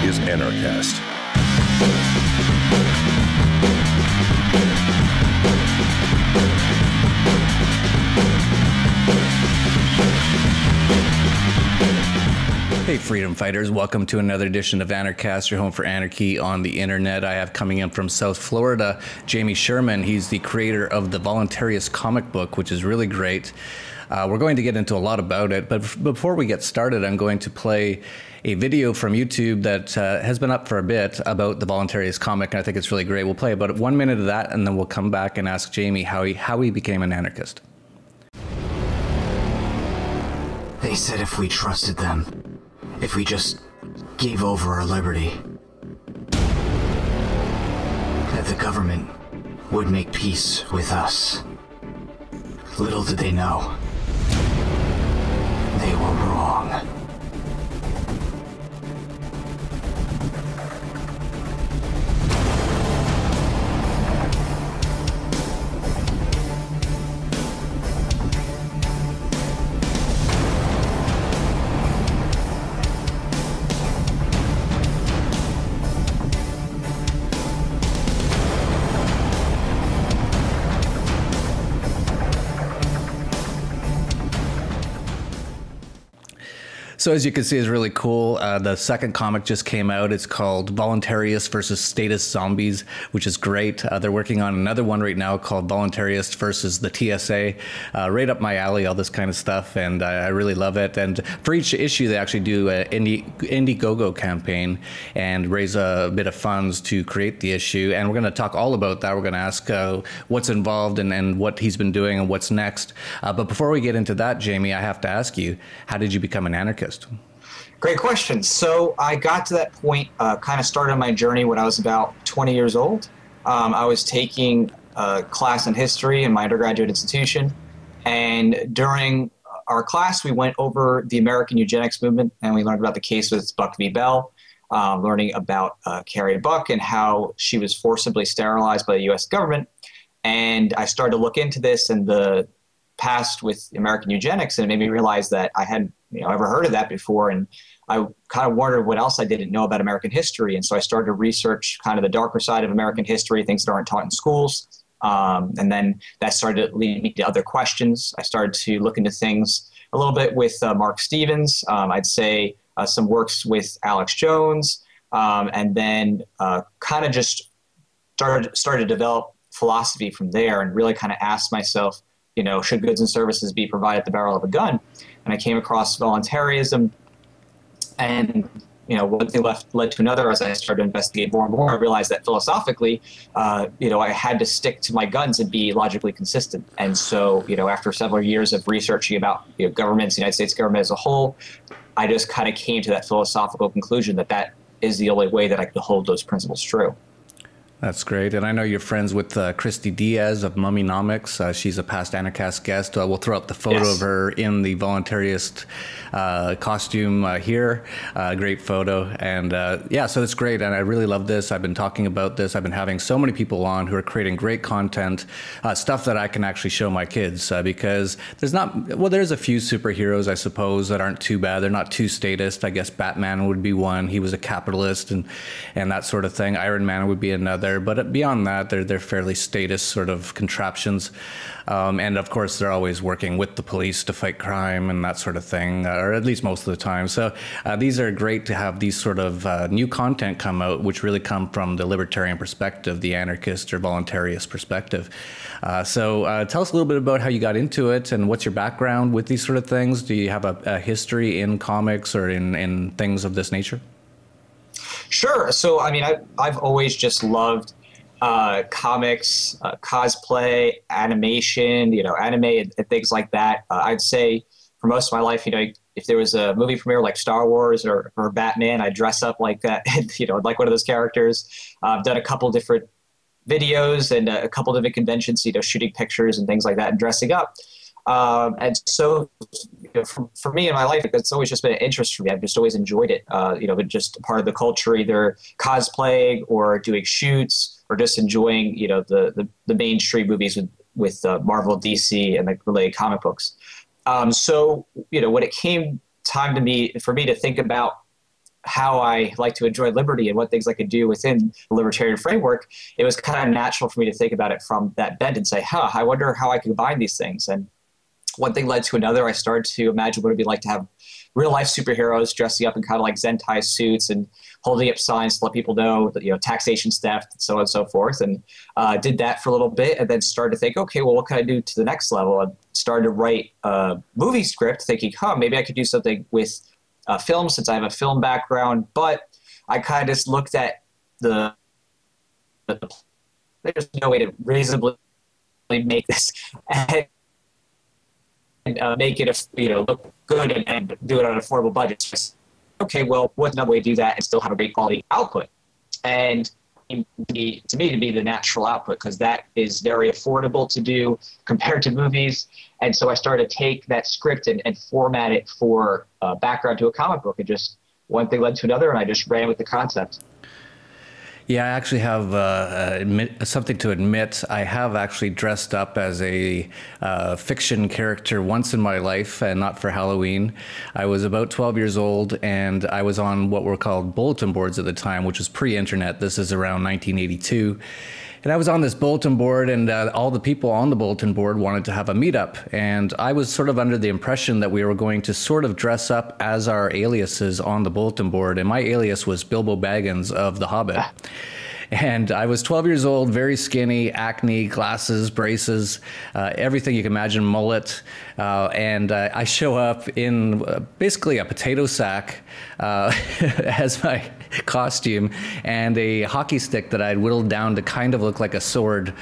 is Anarchast. Hey freedom fighters, welcome to another edition of Anarchast, your home for anarchy on the internet. I have coming in from South Florida, Jaime Sherman. He's the creator of the Voluntarius comic book, which is really great. We're going to get into a lot about it, but before we get started, I'm going to play a video from YouTube that has been up for a bit about the Voluntarius comic, and I think it's really great. We'll play about 1 minute of that, and then we'll come back and ask Jaime how he became an anarchist. They said if we trusted them, if we just gave over our liberty, that the government would make peace with us. Little did they know, they were wrong. So as you can see, it's really cool. The second comic just came out. It's called Voluntarius versus Statist Zombies, which is great. They're working on another one right now called Voluntarists versus the TSA. Right up my alley, all this kind of stuff, and I really love it. And for each issue, they actually do an Indiegogo campaign and raise a bit of funds to create the issue. And we're going to talk all about that. We're going to ask what's involved and what he's been doing and what's next. But before we get into that, Jaime, I have to ask you, how did you become an anarchist? Great question. So I got to that point, kind of started my journey when I was about 20 years old. I was taking a class in history in my undergraduate institution, and during our class we went over the American eugenics movement, and we learned about the case with Buck v. Bell, learning about Carrie Buck and how she was forcibly sterilized by the U.S. government. And I started to look into this and the past with American eugenics, and it made me realize that I hadn't ever heard of that before, and I kind of wondered what else I didn't know about American history. And so I started to research kind of the darker side of American history, things that aren't taught in schools. And then that started to lead me to other questions. I started to look into things a little bit with Mark Stevens, I'd say some works with Alex Jones, and then kind of just started to develop philosophy from there, and really kind of asked myself, should goods and services be provided at the barrel of a gun? And I came across voluntarism, and one thing led to another. As I started to investigate more and more, I realized that philosophically, I had to stick to my guns and be logically consistent. And so, after several years of researching about governments, the United States government as a whole, I just kind of came to that philosophical conclusion that is the only way that I could hold those principles true. That's great. And I know you're friends with Christy Diaz of Mummynomics. She's a past Anarchast guest. We'll throw up the photo of her in the Voluntarist costume here. Great photo. And yeah, so it's great. And I really love this. I've been talking about this. I've been having so many people on who are creating great content, stuff that I can actually show my kids, because there's a few superheroes, I suppose, that aren't too bad. They're not too statist. I guess Batman would be one. He was a capitalist and that sort of thing. Iron Man would be another. But beyond that, they're fairly statist sort of contraptions. And of course, they're always working with the police to fight crime and that sort of thing, or at least most of the time. So these are great to have these sort of new content come out, which really come from the libertarian perspective, the anarchist or voluntarist perspective. So tell us a little bit about how you got into it and what's your background with these sort of things. Do you have a history in comics or in things of this nature? Sure. So, I mean, I've always just loved comics, cosplay, animation, anime and things like that. I'd say for most of my life, if there was a movie premiere like Star Wars or Batman, I'd dress up like that, like one of those characters. I've done a couple different videos and a couple different conventions, shooting pictures and things like that and dressing up. And so, for me in my life, it's always just been an interest for me. I've just always enjoyed it, but just part of the culture, either cosplaying or doing shoots or just enjoying, the mainstream movies with Marvel, DC, and the related comic books. So, when it came time for me to think about how I like to enjoy liberty and what things I could do within the libertarian framework, it was kind of natural for me to think about it from that bent and say, I wonder how I could combine these things. And one thing led to another. I started to imagine what it'd be like to have real life superheroes dressing up in kind of like Zentai suits and holding up signs to let people know that, taxation theft and so on and so forth. And did that for a little bit and then started to think, okay, well, what can I do to the next level? And started to write a movie script thinking, maybe I could do something with film since I have a film background. But I kind of just looked at there's no way to reasonably make this and make it look good and do it on an affordable budget. So, okay, well, what's another way to do that and still have a great quality output? And to me, to be the natural output, because that is very affordable to do compared to movies. And so I started to take that script and format it for background to a comic book. And just one thing led to another, and I just ran with the concept. Yeah, I actually have something to admit. I have actually dressed up as a fiction character once in my life, and not for Halloween. I was about 12 years old, and I was on what were called bulletin boards at the time, which was pre-internet. This is around 1982. And I was on this bulletin board, and all the people on the bulletin board wanted to have a meetup. And I was sort of under the impression that we were going to sort of dress up as our aliases on the bulletin board. And my alias was Bilbo Baggins of The Hobbit. And I was 12 years old, very skinny, acne, glasses, braces, everything you can imagine, mullet. And I show up in basically a potato sack as my costume and a hockey stick that I'd whittled down to kind of look like a sword.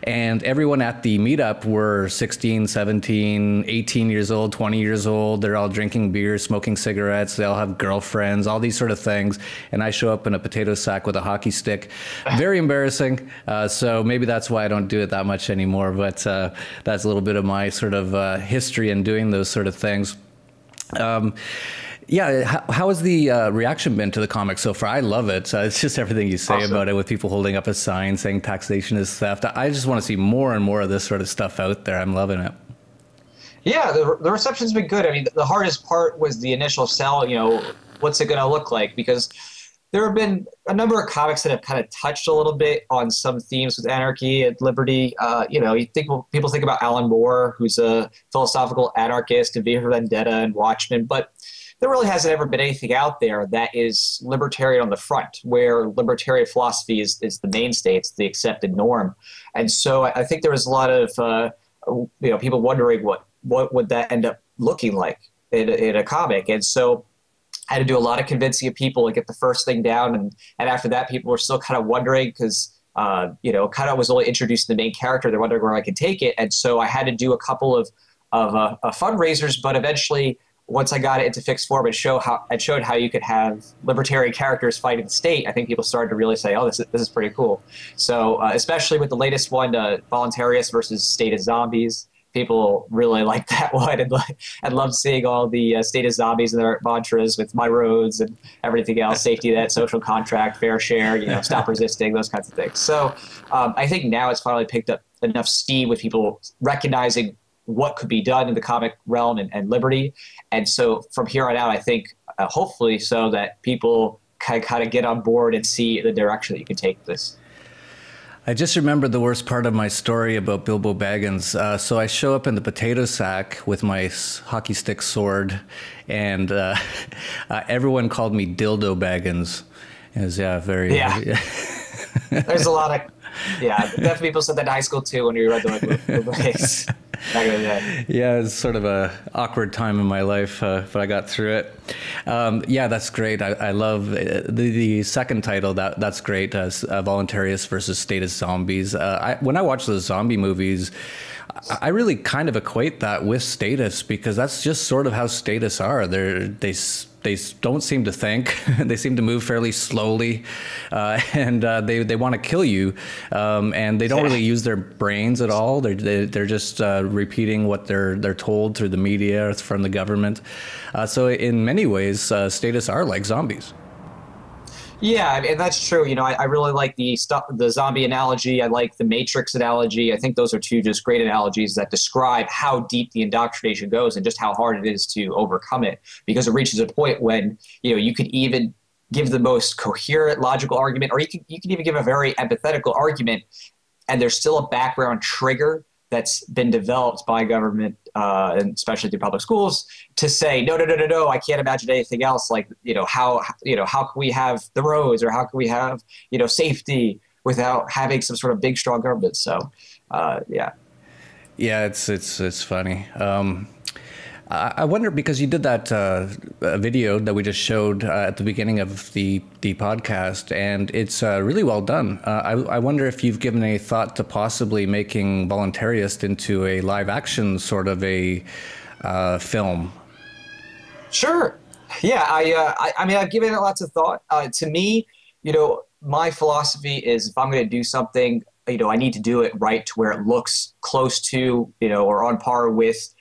And everyone at the meetup were 16, 17, 18 years old, 20 years old. They're all drinking beer, smoking cigarettes. They all have girlfriends, all these sort of things. And I show up in a potato sack with a hockey stick. Very embarrassing. So maybe that's why I don't do it that much anymore. But that's a little bit of my sort of history in doing those sort of things. Yeah, how has the reaction been to the comic so far? I love it. It's just everything you say about it, with people holding up a sign saying taxation is theft. I just want to see more and more of this sort of stuff out there. I'm loving it. Yeah, the reception's been good. I mean, the hardest part was the initial sell, what's it going to look like? Because there have been a number of comics that have kind of touched a little bit on some themes with anarchy and liberty. People think about Alan Moore, who's a philosophical anarchist, and V for Vendetta and Watchmen, but there really hasn't ever been anything out there that is libertarian on the front, where libertarian philosophy is the mainstay, it's the accepted norm. And so I think there was a lot of people wondering what would that end up looking like in a comic. And so I had to do a lot of convincing of people to get the first thing down, and after that, people were still kind of wondering because kind of was only introduced to the main character. They're wondering where I could take it, and so I had to do a couple of fundraisers, but eventually, once I got it into fixed form and showed how you could have libertarian characters fighting the state, I think people started to really say, "Oh, this is pretty cool." So, especially with the latest one, Voluntarius versus Statist zombies, people really liked that one and loved seeing all the Statist zombies and their mantras with my roads and everything else, safety net, social contract, fair share, stop resisting, those kinds of things. So, I think now it's finally picked up enough steam with people recognizing what could be done in the comic realm and liberty. And so from here on out, I think hopefully so that people can kind of get on board and see the direction that you can take this. I just remembered the worst part of my story about Bilbo Baggins. So I show up in the potato sack with my hockey stick sword, and everyone called me Dildo Baggins. It was, very... Yeah. There's a lot of... Yeah, definitely people said that in high school too when we read the books. Yeah, it's sort of a awkward time in my life, but I got through it. Yeah, that's great. I love the second title. That's great. Voluntarius versus Statist zombies. When I watch those zombie movies, I really kind of equate that with statists, because that's just sort of how statists are. They don't seem to think. They seem to move fairly slowly, and they want to kill you, and they don't really use their brains at all. They're just repeating what they're told through the media or from the government. So in many ways, statists are like zombies. Yeah, and that's true. I really like the zombie analogy. I like the Matrix analogy. I think those are two just great analogies that describe how deep the indoctrination goes and just how hard it is to overcome it, because it reaches a point when, you could even give the most coherent, logical argument, or you can even give a very empathetical argument, and there's still a background trigger that's been developed by government, and especially through public schools, to say, no, no, no, no, no, I can't imagine anything else. Like, how can we have the roads, or how can we have, safety without having some sort of big, strong government? So, yeah. Yeah, it's funny. I wonder, because you did that video that we just showed at the beginning of the podcast, and it's really well done. I wonder if you've given any thought to possibly making Voluntaryists into a live action sort of a film. Sure. Yeah, I mean, I've given it lots of thought. To me, my philosophy is, if I'm going to do something, I need to do it right, to where it looks close to, or on par with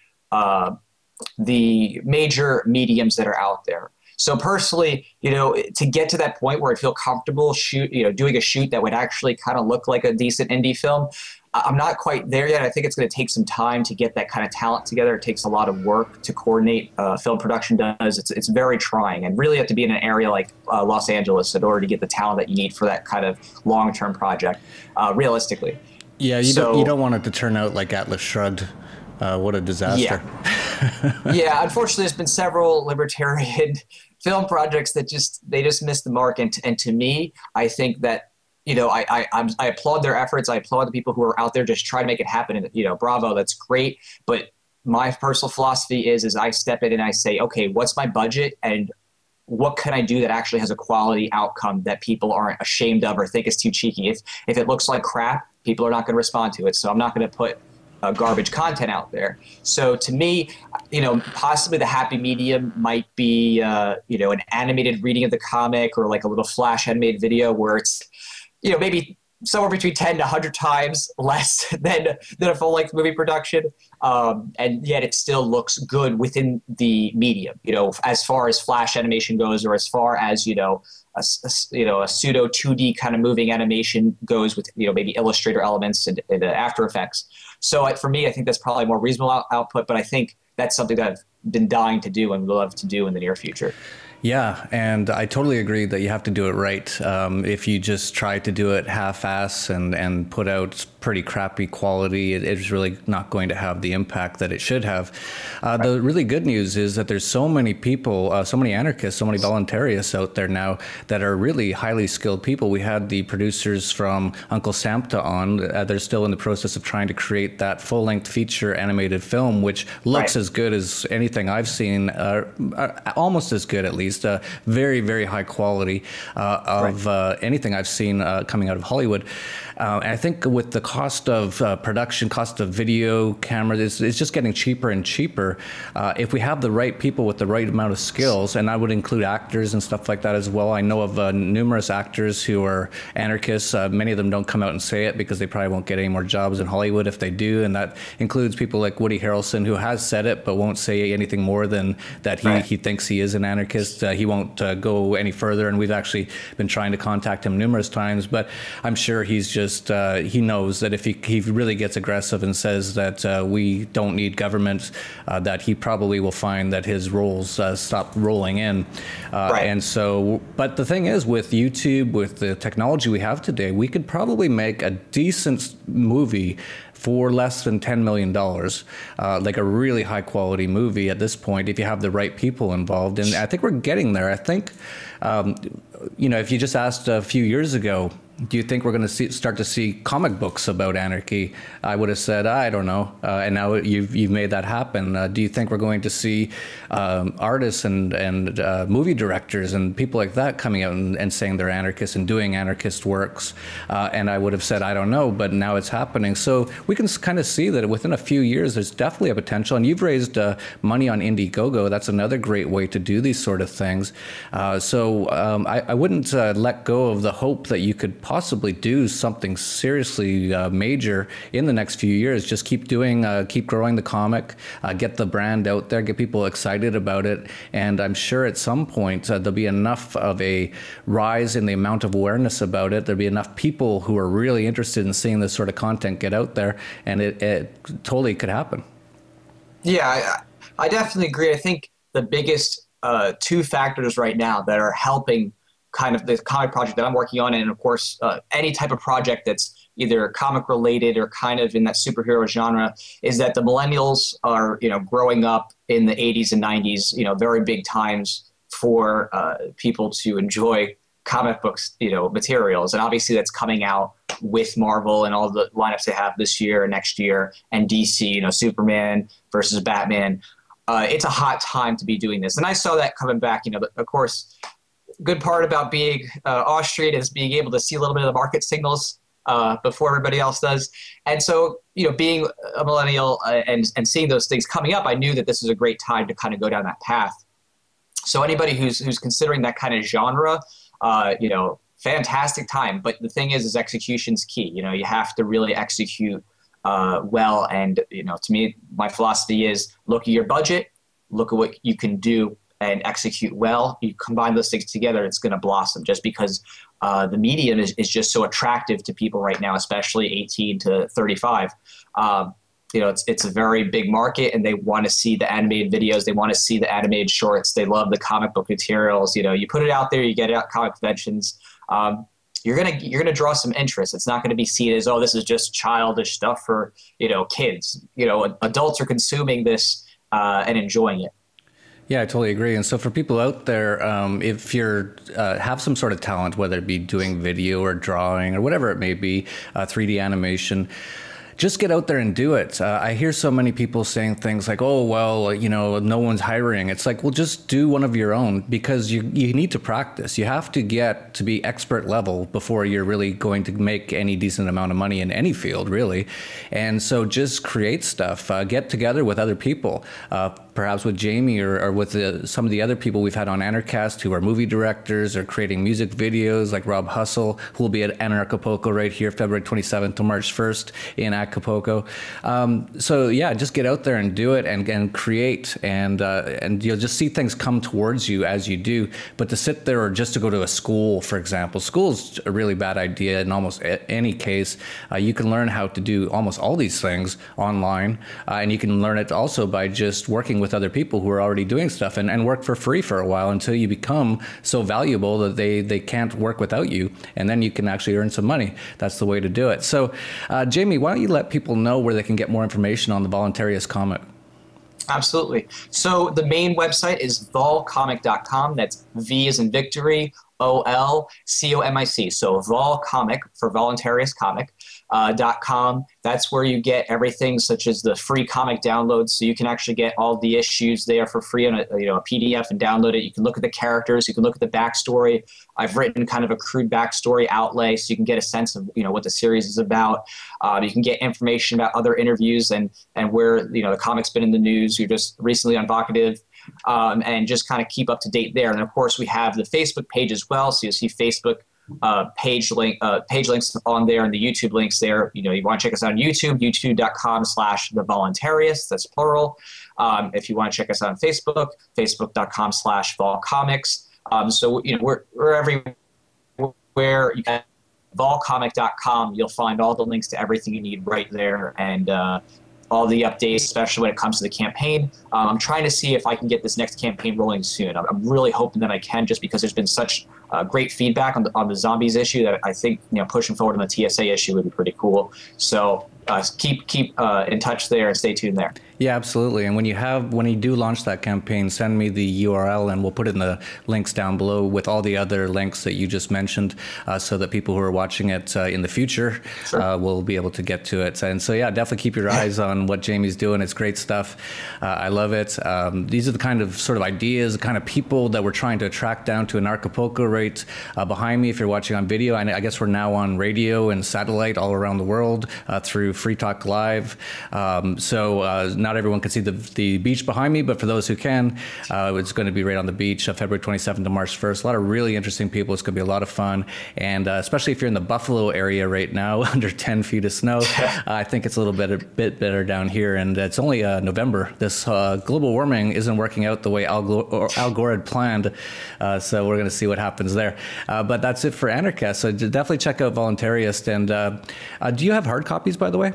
the major mediums that are out there. So personally, to get to that point where I feel comfortable doing a shoot that would actually kind of look like a decent indie film, I'm not quite there yet. I think it's going to take some time to get that kind of talent together. It takes a lot of work to coordinate. Film production does. It's very trying, and really have to be in an area like Los Angeles in order to get the talent that you need for that kind of long-term project, realistically. Yeah, you don't want it to turn out like Atlas Shrugged. What a disaster. Yeah. Yeah, unfortunately, there's been several libertarian film projects that just missed the mark. And to me, I think that, I applaud their efforts. I applaud the people who are out there just trying to make it happen. And, bravo, that's great. But my personal philosophy is I step in and I say, okay, what's my budget, and what can I do that actually has a quality outcome that people aren't ashamed of or think is too cheeky? If it looks like crap, people are not going to respond to it. So I'm not going to put garbage content out there. So to me, possibly the happy medium might be, an animated reading of the comic, or like a little flash animated video where it's, maybe somewhere between 10 to 100 times less than a full-length movie production. And yet it still looks good within the medium, as far as flash animation goes, or as far as, a pseudo 2D kind of moving animation goes, with, maybe Illustrator elements and After Effects. So for me, I think that's probably more reasonable output, but I think that's something that I've been dying to do and would love to do in the near future. Yeah, and I totally agree that you have to do it right. If you just try to do it half-ass and put out pretty crappy quality, it's really not going to have the impact that it should have. The really good news is that there's so many people, so many anarchists, so many voluntarists out there now that are really highly skilled people. We had the producers from Uncle Sampta on. They're still in the process of trying to create that full-length feature animated film, which looks as good as anything I've seen, almost as good at least. Very, very high quality of anything I've seen coming out of Hollywood. And I think with the cost of production, cost of video cameras, it's just getting cheaper and cheaper. If we have the right people with the right amount of skills, and I would include actors and stuff like that as well. I know of numerous actors who are anarchists. Many of them don't come out and say it because they probably won't get any more jobs in Hollywood if they do. And that includes people like Woody Harrelson, who has said it but won't say anything more than that he thinks he is an anarchist. He won't go any further, and we've actually been trying to contact him numerous times, but I'm sure he's just he knows that if he really gets aggressive and says that we don't need government, that he probably will find that his roles stop rolling in. And so, but the thing is, with YouTube, with the technology we have today, we could probably make a decent movie for less than $10 million, like a really high quality movie at this point, if you have the right people involved. And I think we're getting there. I think, if you just asked a few years ago, do you think we're going to start to see comic books about anarchy? I would have said, I don't know. And now you've made that happen. Do you think we're going to see artists and movie directors and people like that coming out and saying they're anarchists and doing anarchist works? And I would have said, I don't know, but now it's happening. So we can kind of see that within a few years, there's definitely a potential. And you've raised money on Indiegogo. That's another great way to do these sort of things. So I wouldn't let go of the hope that you could possibly do something seriously major in the next few years. Just keep doing, keep growing the comic, get the brand out there, get people excited about it. And I'm sure at some point there'll be enough of a rise in the amount of awareness about it. There'll be enough people who are really interested in seeing this sort of content get out there, and it totally could happen. Yeah, I definitely agree. I think the biggest two factors right now that are helping kind of the comic project that I'm working on, and of course, any type of project that's either comic related or kind of in that superhero genre, is that the millennials are, growing up in the 80s and 90s, very big times for people to enjoy comic books, materials. And obviously that's coming out with Marvel and all the lineups they have this year and next year, and DC, Superman versus Batman. It's a hot time to be doing this. And I saw that coming back, of course, good part about being Austrian is being able to see a little bit of the market signals before everybody else does. And so, being a millennial and seeing those things coming up, I knew that this was a great time to kind of go down that path. So anybody who's considering that kind of genre, fantastic time. But the thing is execution's key. You have to really execute well. And, to me, my philosophy is look at your budget, look at what you can do, and execute well. You combine those things together, it's going to blossom, just because the medium is just so attractive to people right now, especially 18 to 35. It's a very big market, and they want to see the animated videos. They want to see the animated shorts. They love the comic book materials. You put it out there, you get it out comic conventions. You're gonna draw some interest. It's not going to be seen as, oh, this is just childish stuff for kids. Adults are consuming this and enjoying it. Yeah, I totally agree. And so for people out there, if you're have some sort of talent, whether it be doing video or drawing or whatever it may be, 3D animation, just get out there and do it. I hear so many people saying things like, oh, well, no one's hiring. It's like, well, just do one of your own, because you need to practice. You have to get to be expert level before you're really going to make any decent amount of money in any field, really. And so just create stuff, get together with other people, perhaps with Jaime or with some of the other people we've had on Anarchast who are movie directors or creating music videos, like Rob Hustle, who will be at Anarchapulco right here, February 27th to March 1st in Acapulco. So yeah, just get out there and do it and create, and you'll just see things come towards you as you do. But to sit there or just to go to a school, for example, school's a really bad idea in almost any case. You can learn how to do almost all these things online, and you can learn it also by just working with other people who are already doing stuff, and work for free for a while until you become so valuable that they can't work without you, and then you can actually earn some money. That's the way to do it. So Jaime, why don't you let people know where they can get more information on the Voluntarius comic? Absolutely. So the main website is volcomic.com. That's V as in victory, OLCOMIC. So Volcomic for Voluntarius comic. .com. That's where you get everything, such as the free comic downloads. So you can actually get all the issues there for free on a PDF and download it. You can look at the characters. You can look at the backstory. I've written kind of a crude backstory outlay, so you can get a sense of what the series is about. You can get information about other interviews and where the comic's been in the news. You're just recently on Vocative. And just kind of keep up to date there. And of course, we have the Facebook page as well. So you'll see Facebook page links on there, and the YouTube links there. You want to check us out on YouTube, youtube.com/thevoluntarists, that's plural. If you want to check us out on Facebook, facebook.com/volcomics. So we're everywhere. You can volcomic.com. You'll find all the links to everything you need right there, and all the updates, especially when it comes to the campaign. I'm trying to see if I can get this next campaign rolling soon. I'm really hoping that I can, just because there's been such great feedback on the zombies issue that I think pushing forward on the TSA issue would be pretty cool. So keep in touch there and stay tuned there. Yeah, absolutely. And when you do launch that campaign, send me the URL, and we'll put it in the links down below with all the other links that you just mentioned, so that people who are watching it in the future will be able to get to it. And so, yeah, definitely keep your eyes on what Jaime's doing. It's great stuff. I love it. These are the kind of sort of ideas, the kind of people that we're trying to attract down to Anarchapulco right behind me if you're watching on video. And I guess we're now on radio and satellite all around the world through Free Talk Live. Not everyone can see the beach behind me, but for those who can, it's going to be right on the beach, February 27th to March 1st. A lot of really interesting people. It's going to be a lot of fun. And especially if you're in the Buffalo area right now, under 10 feet of snow, I think it's a little bit better down here. And it's only November. This global warming isn't working out the way Al Gore had planned. So we're going to see what happens there. But that's it for Anarchast. So definitely check out Voluntaryists. And do you have hard copies, by the way?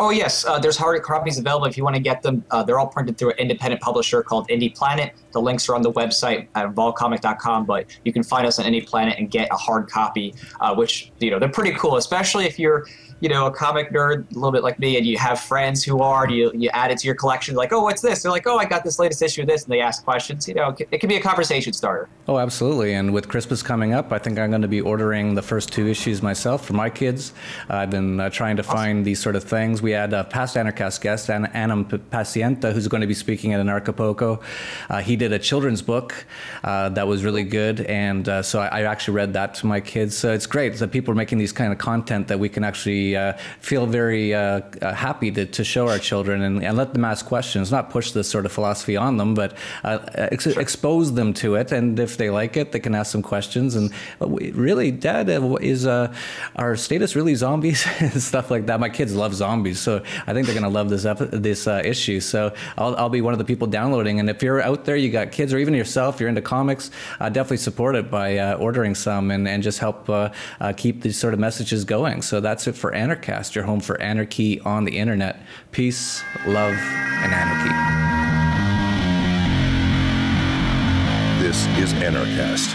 Oh, yes. There's hard copies available if you want to get them. They're all printed through an independent publisher called Indie Planet. The links are on the website at volcomic.com, but you can find us on Indie Planet and get a hard copy, which, they're pretty cool, especially if you're, a comic nerd, a little bit like me, and you have friends who are, and you add it to your collection, like, oh, what's this? They're like, oh, I got this latest issue of this, and they ask questions. It can be a conversation starter. Oh, absolutely. And with Christmas coming up, I think I'm going to be ordering the first 2 issues myself for my kids. I've been trying to find these sort of things. We had a past Anarchast guest, Anam Pacienta, who's going to be speaking at Anarchapulco. He did a children's book that was really good, and so I actually read that to my kids. So it's great that people are making these kind of content that we can actually feel very happy to show our children and let them ask questions, not push this sort of philosophy on them, but expose them to it. And if they like it, they can ask some questions. And really, Dad, is our Statist really zombies and stuff like that? My kids love zombies, so I think they're going to love this issue. So I'll be one of the people downloading. And if you're out there, you got kids, or even yourself, you're into comics, definitely support it by ordering some and just help keep these sort of messages going. So that's it for Anarchast, your home for anarchy on the internet. Peace, love, and anarchy. This is Anarchast.